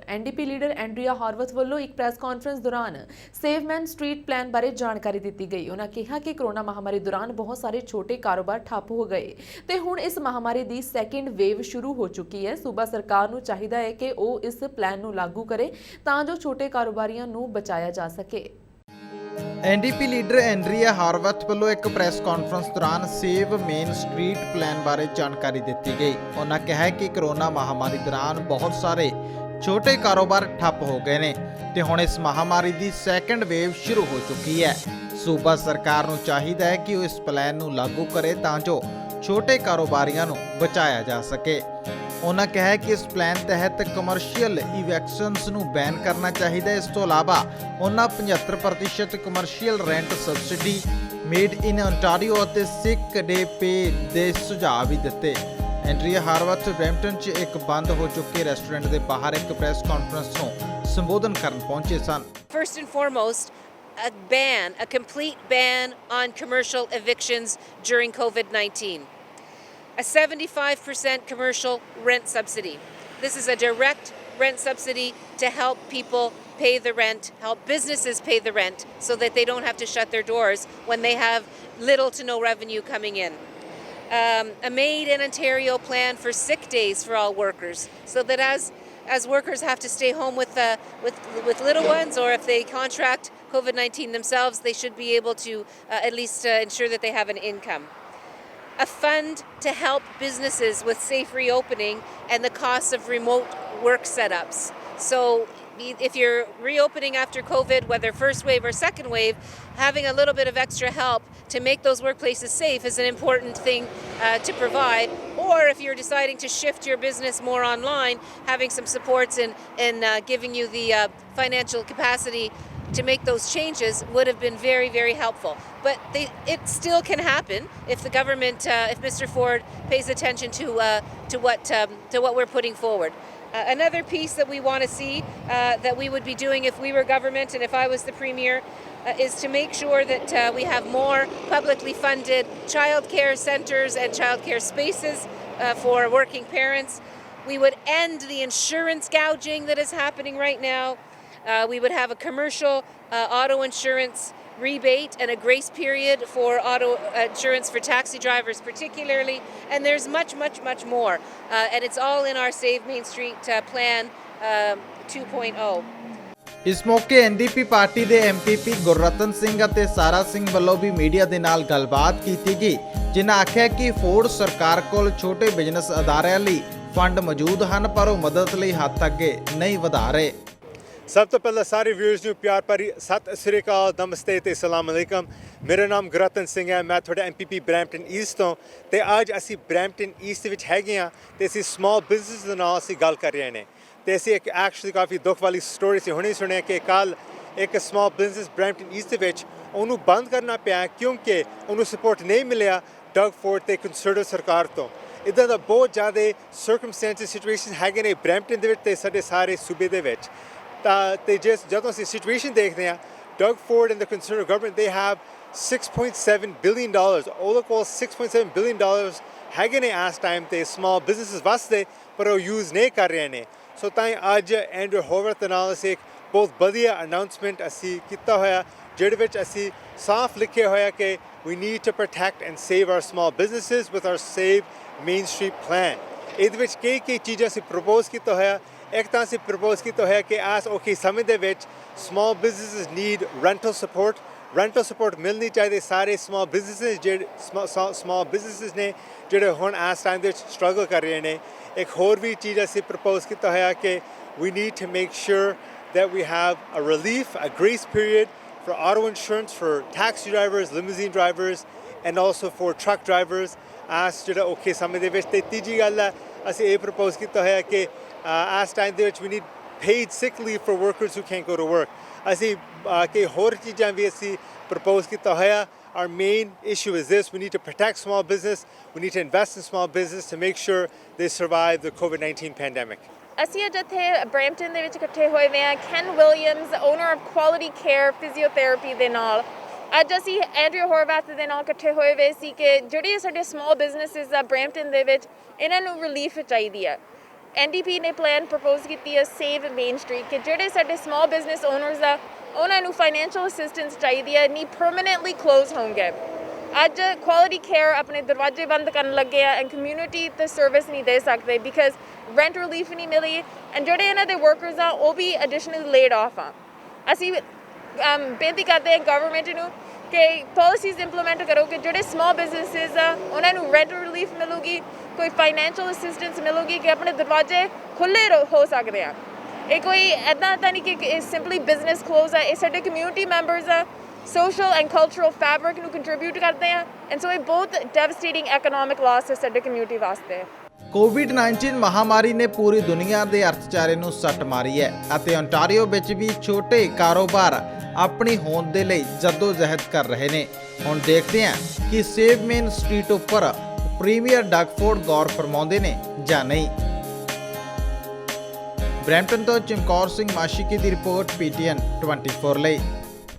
NDP leader ਐਂਡਰੀਆ ਹਾਰਵਥ ਵੱਲੋਂ ਇੱਕ press conference ਦੌਰਾਨ ਸੇਵਮੈਨ ਸਟਰੀਟ ਪਲਾਨ ਬਾਰੇ ਜਾਣਕਾਰੀ ਦਿੱਤੀ ਗਈ। ਉਹਨਾਂ ਕਿਹਾ ਕਿ ਕਰੋਨਾ ਮਹਾਮਾਰੀ ਦੌਰਾਨ ਬਹੁਤ ਸਾਰੇ ਛੋਟੇ ਕਾਰੋਬਾਰ ਠੱਪ ਹੋ ਗਏ ਤੇ ਹੁਣ ਇਸ ਮਹਾਮਾਰੀ ਦੀ ਸੈਕੰਡ ਵੇਵ ਸ਼ੁਰੂ ਹੋ ਚੁੱਕੀ ਹੈ। ਸੂਬਾ ਸਰਕਾਰ ਨੂੰ ਚਾਹੀਦਾ ਹੈ ਕਿ ਉਹ ਇਸ ਪਲਾਨ ਨੂੰ ਲਾਗੂ ਕਰੇ ਤਾਂ ਜੋ ਛੋਟੇ ਕਾਰੋਬਾਰੀਆਂ ਨੂੰ ਬਚਾਇਆ ਜਾ ਸਕੇ। ਐਨਡੀਪੀ ਲੀਡਰ ਐਂਡਰੀਆ ਹਾਰਵਥ ਵੱਲੋਂ ਇੱਕ ਪ੍ਰੈਸ ਕਾਨਫਰੰਸ ਦੌਰਾਨ ਸੇਵ ਮੇਨ ਸਟਰੀਟ ਪਲਾਨ ਬਾਰੇ ਜਾਣਕਾਰੀ ਦਿੱਤੀ ਗਈ। ਉਹਨਾਂ ਕਿਹਾ ਕਿ ਕਰੋਨਾ ਮਹਾਮਾਰੀ ਦੌਰਾਨ ਬਹੁਤ ਸਾਰੇ ਛੋਟੇ ਕਾਰੋਬਾਰ ਠੱਪ ਹੋ ਗਏ ਨੇ ਤੇ ਹੁਣ ਇਸ ਮਹਾਮਾਰੀ ਦੀ ਸੈਕੰਡ ਵੇਵ ਸ਼ੁਰੂ ਹੋ ਚੁੱਕੀ ਹੈ। ਸੂਬਾ ਸਰਕਾਰ ਨੂੰ ਚਾਹੀਦਾ ਹੈ ਕਿ ਉਹ ਇਸ ਪਲਾਨ ਨੂੰ ਲਾਗੂ ਕਰੇ ਤਾਂ ਜੋ ਛੋਟੇ ਕਾਰੋਬਾਰੀਆਂ ਨੂੰ ਬਚਾਇਆ ਜਾ ਸਕੇ। ਉਹਨਾਂ ਕਿਹਾ ਕਿ ਇਸ ਪਲਾਨ ਤਹਿਤ ਕਮਰਸ਼ੀਅਲ ਇਵੈਕਸ਼ਨਸ ਨੂੰ ਬੈਨ ਕਰਨਾ ਚਾਹੀਦਾ ਹੈ। ਇਸ ਤੋਂ ਇਲਾਵਾ ਉਹਨਾਂ 75% commercial rent subsidy, made in Ontario ਅਤੇ ਸਿਕ ਡੇ ਪੇ ਦੇ ਸੁਝਾਅ ਵੀ ਦਿੱਤੇ। ਐਂਡਰੀਆ ਹਾਰਵਥ ਬਰੈਂਪਟਨ 'ਚ ਇੱਕ ਬੰਦ ਹੋ ਚੁੱਕੇ ਰੈਸਟੋਰੈਂਟ ਦੇ ਬਾਹਰ ਇੱਕ ਪ੍ਰੈਸ ਕਾਨਫਰੰਸ ਨੂੰ ਸੰਬੋਧਨ ਕਰਨ ਪਹੁੰਚੇ ਸਨ। First and foremost, a complete ban on commercial evictions during COVID-19. A 75% commercial rent subsidy. This is a direct rent subsidy to help people pay the rent, help businesses pay the rent so that they don't have to shut their doors when they have little to no revenue coming in. A made in Ontario plan for sick days for all workers so that as workers have to stay home with little ones, or if they contract COVID-19 themselves, they should be able to at least ensure that they have an income. A fund to help businesses with safe reopening and the costs of remote work setups. So if you're reopening after COVID, whether first wave or second wave, having a little bit of extra help to make those workplaces safe is an important thing to provide. Or if you're deciding to shift your business more online, having some supports in giving you the financial capacity to make those changes would have been very, very helpful. But it still can happen if the government, if Mr. Ford pays attention to what we're putting forward. Another piece that we want to see that we would be doing if we were government and if I was the Premier is to make sure that we have more publicly funded childcare centres and childcare spaces for working parents. We would end the insurance gouging that is happening right now. We would have a commercial auto insurance rebate and a grace period for auto insurance for taxi drivers particularly, and there's much more, and it's all in our Save Main Street plan 2.0. ਇਸ ਮੌਕੇ NDP party ਦੇ MPP Gurratan Singh ਅਤੇ ਸਾਰਾ ਸਿੰਘ ਵੱਲੋਂ ਵੀ media ਦੇ ਨਾਲ ਗੱਲਬਾਤ ਕੀਤੀ ਗਈ, ਜਿਨ੍ਹਾਂ ਆਖਿਆ ਕਿ ਫੋਰਡ ਸਰਕਾਰ ਕੋਲ ਛੋਟੇ ਬਿਜ਼ਨਸ ਅਦਾਰਿਆਂ ਲਈ ਫੰਡ ਮੌਜੂਦ ਹਨ ਪਰ ਉਹ ਮਦਦ ਲਈ ਹੱਥ ਅੱਗੇ ਨਹੀਂ ਵਧਾ ਰਹੇ। सब तो पहले सारे व्यूअर्स ਨੂੰ प्यार भरी सत श्री अकाल, नमस्ते ते अस्सलाम अलैकुम। मेरा नाम गुररतन सिंह है, मैं थोड़ा MPP ब्रैम्पटन ईस्ट ਤੋਂ ਤੇ ਅੱਜ ਅਸੀਂ ਬਰੈਂਪਟਨ ਈਸਟ ਵਿੱਚ ਹੈਗੇ ਹਾਂ ਤੇ ਅਸੀਂ ਸਮਾਲ ਬਿਜ਼ਨਸ ਦੇ ਨਾਲ ਅਸੀਂ ਗੱਲ ਕਰ ਰਹੇ ਨੇ ਤੇ ਅਸੀਂ ਇੱਕ ਐਕਚੁਅਲੀ ਕਾਫੀ ਦੁੱਖ ਵਾਲੀ ਸਟੋਰੀ ਸੀ ਹੁਣੇ ਸੁਣਿਆ ਕਿ ਕੱਲ ਇੱਕ ਸਮਾਲ ਬਿਜ਼ਨਸ ਬਰੈਂਪਟਨ ਈਸਟ ਦੇ ਵਿੱਚ ਉਹਨੂੰ ਬੰਦ ਕਰਨਾ ਪਿਆ ਕਿਉਂਕਿ ਉਹਨੂੰ ਸਪੋਰਟ ਨਹੀਂ ਮਿਲਿਆ ਡਗ ਫੋਰਡ ਤੇ ਕੰਸਰਵੇਟਿਵ ਸਰਕਾਰ ਤੋਂ। ਇੱਦਾਂ ਦਾ ਬਹੁਤ ਜ਼ਿਆਦਾ ਸਰਕਮਸਟੈਂਸਿਸ ਸਿਚੁਏਸ਼ਨ ਹੈਗੇ ਨੇ ਬਰੈਂਪਟਨ ਦੇ ਵਿੱਚ ਤੇ ਸਾਡੇ ਸਾਰੇ ਸੂਬੇ ਦੇ ਵਿੱਚ। ਤੇ ਜਦੋਂ ਅਸੀਂ ਸਿਚੁਏਸ਼ਨ ਦੇਖਦੇ ਹਾਂ Doug Ford and the conservative government they have $6.7 billion, ਉਹਦੇ ਕੋਲ $6.7 billion ਹੈਗੇ ਨੇ ਇਸ ਟਾਈਮ ਤੇ ਸਮਾਲ ਬਿਜ਼ਨਸਿਸ ਵਾਸਤੇ ਪਰ ਉਹ ਯੂਜ਼ ਨਹੀਂ ਕਰ ਰਹੇ ਨੇ। ਸੋ ਤਾਂ ਅੱਜ ਐਂਡਰੂ ਹਾਰਵਥ ਨਾਲ ਅਸੀਂ ਇੱਕ ਬਹੁਤ ਵਧੀਆ ਅਨਾਊਂਸਮੈਂਟ ਅਸੀਂ ਕੀਤਾ ਹੋਇਆ ਜਿਹਦੇ ਵਿੱਚ ਅਸੀਂ ਸਾਫ਼ ਲਿਖਿਆ ਹੋਇਆ ਕਿ we need to protect and save our small businesses with our Save Main Street plan। ਇਹਦੇ ਵਿੱਚ ਕਈ ਚੀਜ਼ਾਂ ਅਸੀਂ ਪ੍ਰਪੋਜ਼ ਕੀਤਾ ਹੋਇਆ। ਇੱਕ ਤਾਂ ਅਸੀਂ ਪ੍ਰਪੋਜ਼ ਕੀਤਾ ਹੋਇਆ ਕਿ ਇਸ ਔਖੇ ਸਮੇਂ ਦੇ ਵਿੱਚ small businesses need rental support ਮਿਲਣੀ ਚਾਹੀਦੀ ਸਾਰੇ ਸਮਾਲ ਬਿਜ਼ਨਸਿਸ ਨੇ ਜਿਹੜੇ ਹੁਣ ਇਸ ਟਾਈਮ ਦੇ ਵਿੱਚ ਸਟਰਗਲ ਕਰ ਰਹੇ ਨੇ। ਇੱਕ ਹੋਰ ਵੀ ਚੀਜ਼ ਅਸੀਂ ਪ੍ਰਪੋਜ਼ ਕੀਤਾ ਹੋਇਆ ਕਿ we need to make sure that we have a relief, a grace period for auto insurance for taxi drivers, limousine drivers and also for truck drivers ਇਸ ਜਿਹੜਾ ਔਖੇ ਸਮੇਂ ਦੇ ਵਿੱਚ। ਤੇ ਤੀਜੀ ਗੱਲ ਹੈ ਅਸੀਂ ਇਹ ਪ੍ਰਪੋਜ਼ ਕੀਤਾ ਹੋਇਆ ਕਿ ਇਸ ਟਾਈਮ ਦੇ ਵਿੱਚ we need paid sick leave for workers who can't go to work। ਅਸੀਂ ਕਿ ਹੋਰ ਚੀਜ਼ਾਂ ਵੀ ਅਸੀਂ ਪ੍ਰਪੋਜ਼ ਕੀਤਾ ਹੋਇਆ। Our main issue is this: we need to protect small business, we need to invest in small business to make sure they survive the COVID-19 pandemic। ਅਸੀਂ ਅੱਜ ਇੱਥੇ ਬਰੈਂਪਟਨ ਦੇ ਵਿੱਚ ਇਕੱਠੇ ਹੋਏ ਹੋਏ ਹਾਂ can Williams, owner of quality care physiotherapy ਦੇ ਨਾਲ। ਅੱਜ ਅਸੀਂ ਐਂਡਰੀਆ ਹਾਰਵਥ ਦੇ ਨਾਲ ਇਕੱਠੇ ਹੋਏ ਹੋਏ ਸੀ ਕਿ ਜਿਹੜੇ ਸਾਡੇ ਸਮਾਲ ਬਿਜ਼ਨਸਿਸ ਆ ਬਰੈਂਪਟਨ ਦੇ ਵਿੱਚ ਇਹਨਾਂ ਨੂੰ ਰਿਲੀਫ ਚਾਹੀਦੀ ਹੈ। ਐਨਡੀਪੀ ਨੇ ਪਲਾਨ ਪ੍ਰਪੋਜ਼ ਕੀਤੀ ਹੈ ਸੇਵ ਮੇਨ ਸਟਰੀਟ ਕਿ ਜਿਹੜੇ ਸਾਡੇ ਸਮਾਲ ਬਿਜ਼ਨਸ ਓਨਰਸ ਆ ਉਹਨਾਂ ਨੂੰ ਫਾਈਨੈਂਸ਼ੀਅਲ ਅਸਿਸਟੈਂਸ ਚਾਹੀਦੀ ਹੈ ਨਹੀਂ ਪਰਮਨੈਂਟਲੀ ਕਲੋਜ਼ ਹੋਣਗੇ। ਅੱਜ ਕੁਆਲਿਟੀ ਕੇਅਰ ਆਪਣੇ ਦਰਵਾਜ਼ੇ ਬੰਦ ਕਰਨ ਲੱਗੇ ਆ ਐਂਡ ਕਮਿਊਨਿਟੀ ਤੇ ਸਰਵਿਸ ਨਹੀਂ ਦੇ ਸਕਦੇ ਬਿਕਾਜ਼ ਰੈਂਟ ਰਿਲੀਫ ਨਹੀਂ ਮਿਲੀ ਐਂਡ ਜਿਹੜੇ ਇਹਨਾਂ ਦੇ ਵਰਕਰਸ ਆ ਉਹ ਵੀ ਐਡੀਸ਼ਨਲੀ ਲੇਡ ਆਫ ਆ। ਅਸੀਂ ਬੇਨਤੀ ਕਰਦੇ ਹਾਂ ਗਵਰਨਮੈਂਟ ਨੂੰ ਕਿ ਪਾਲਿਸੀਜ਼ ਇੰਪਲੀਮੈਂਟ ਕਰੋ ਕਿ ਜਿਹੜੇ ਸਮਾਲ ਬਿਜ਼ਨਸਿਸ ਆ ਉਹਨਾਂ ਨੂੰ ਰੈਂਟ ਰਿਲੀਫ ਮਿਲੂਗੀ, ਕੋਈ ਫਾਈਨੈਂਸ਼ੀਅਲ ਅਸਿਸਟੈਂਸ ਮਿਲੂਗੀ ਕਿ ਆਪਣੇ ਦਰਵਾਜ਼ੇ ਖੁੱਲ੍ਹੇ ਹੋ ਸਕਦੇ ਆ। ਇਹ ਕੋਈ ਇੱਦਾਂ ਤਾਂ ਨਹੀਂ ਕਿ ਸਿੰਪਲੀ ਬਿਜ਼ਨਸ ਕਲੋਜ਼ ਆ, ਇਹ ਸਾਡੇ ਕਮਿਊਨਿਟੀ ਮੈਂਬਰਸ ਆ, ਸੋਸ਼ਲ ਐਂਡ ਕਲਚਰਲ ਫੈਬਰਿਕ ਨੂੰ ਕੰਟਰੀਬਿਊਟ ਕਰਦੇ ਆ ਐਂਡ ਸੋ ਇਹ ਬਹੁਤ ਡੈਵਸਟੇਟਿੰਗ ਇਕਨੋਮਿਕ ਲਾਸ ਹੈ ਸਾਡੇ ਕਮਿਊਨਿਟੀ ਵਾਸਤੇ। ਕੋਵਿਡ-19 ਮਹਾਮਾਰੀ ਨੇ ਪੂਰੀ ਦੁਨੀਆ ਦੇ ਅਰਥਚਾਰੇ ਨੂੰ ਸੱਟ ਮਾਰੀ ਹੈ ਅਤੇ ਓਨਟਾਰੀਓ ਵਿੱਚ ਵੀ ਛੋਟੇ ਕਾਰੋਬਾਰ ਆਪਣੀ ਹੋਂਦ ਦੇ ਲਈ ਜੱਦੋ-ਜਹਿਦ ਕਰ ਰਹੇ ਨੇ। ਹੁਣ ਦੇਖਦੇ ਹਾਂ ਕਿ ਸੇਵ ਮੇਨ ਸਟਰੀਟ ਉੱਪਰ ਪ੍ਰੀਮੀਅਰ ਡਗਫੋਰਡ ਗੌਰ ਫਰਮਾਉਂਦੇ ਨੇ ਜਾਂ ਨਹੀਂ। ਬਰੈਂਪਟਨ ਤੋਂ ਚਮਕੌਰ ਸਿੰਘ ਮਾਸ਼ੀਕੀ ਦੀ ਰਿਪੋਰਟ PTN 24 ਲਈ।